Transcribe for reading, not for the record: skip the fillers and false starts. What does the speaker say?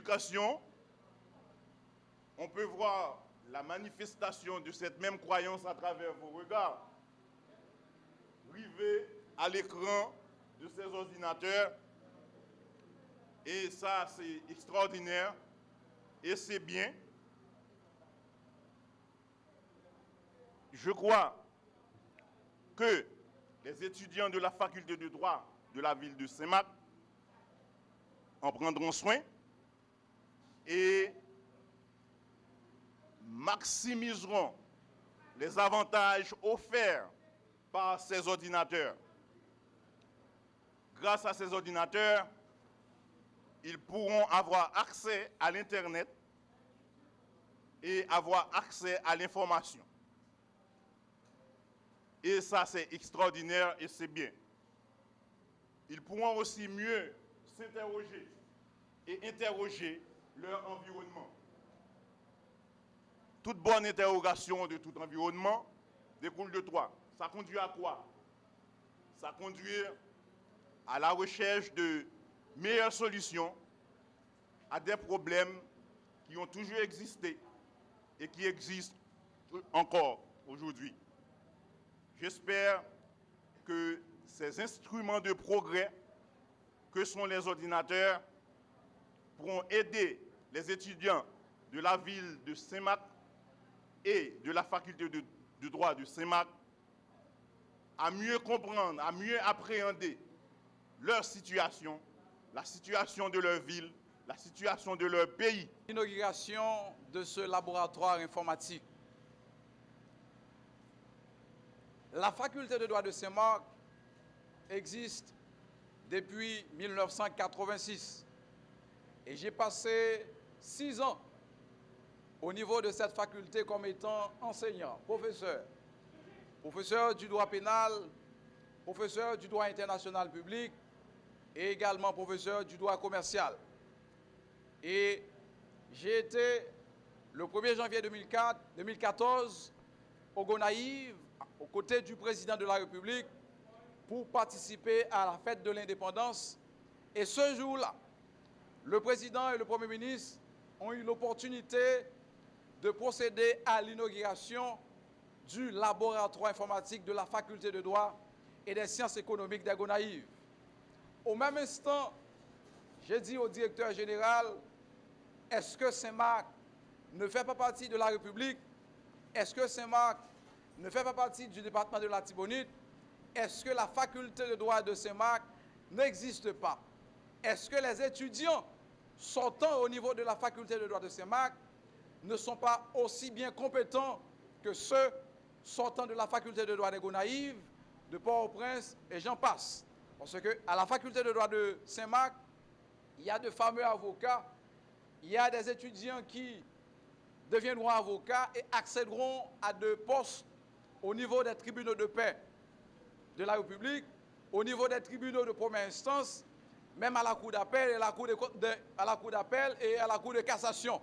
l'éducation, on peut voir la manifestation de cette même croyance à travers vos regards rivés à l'écran de ces ordinateurs. Et ça, c'est extraordinaire et c'est bien. Je crois que les étudiants de la faculté de droit de la ville de Saint-Marc en prendront soin et maximiseront les avantages offerts par ces ordinateurs. Grâce à ces ordinateurs, ils pourront avoir accès à l'Internet et avoir accès à l'information. Et ça, c'est extraordinaire et c'est bien. Ils pourront aussi mieux s'interroger et interroger leur environnement. Toute bonne interrogation de tout environnement découle de toi. Ça conduit à quoi? Ça conduit à la recherche de meilleures solutions à des problèmes qui ont toujours existé et qui existent encore aujourd'hui. J'espère que ces instruments de progrès que sont les ordinateurs pourront aider les étudiants de la ville de Saint-Marc et de la faculté de droit de Saint-Marc à mieux comprendre, à mieux appréhender leur situation, la situation de leur ville, la situation de leur pays. L'inauguration de ce laboratoire informatique. La faculté de droit de Saint-Marc existe depuis 1986 et j'ai passé 6 ans au niveau de cette faculté comme étant enseignant, professeur du droit pénal, professeur du droit international public et également professeur du droit commercial. Et j'ai été le 1er janvier 2014 au Gonaïves, aux côtés du président de la République, pour participer à la fête de l'indépendance. Et ce jour-là, le président et le Premier ministre ont eu l'opportunité de procéder à l'inauguration du laboratoire informatique de la faculté de droit et des sciences économiques des Gonaïves. Au même instant, j'ai dit au directeur général, est-ce que Saint-Marc ne fait pas partie de la République? Est-ce que Saint-Marc ne fait pas partie du département de la Tibonite? Est-ce que la faculté de droit de Saint-Marc n'existe pas? Est-ce que les étudiants sortant au niveau de la faculté de droit de Saint-Marc ne sont pas aussi bien compétents que ceux sortant de la faculté de droit des Gonaïves, de Port-au-Prince et j'en passe? Parce qu'à la faculté de droit de Saint-Marc, il y a de fameux avocats, il y a des étudiants qui deviendront avocats et accéderont à des postes au niveau des tribunaux de paix de la République, au niveau des tribunaux de première instance, même à la cour d'appel et à la cour de cassation.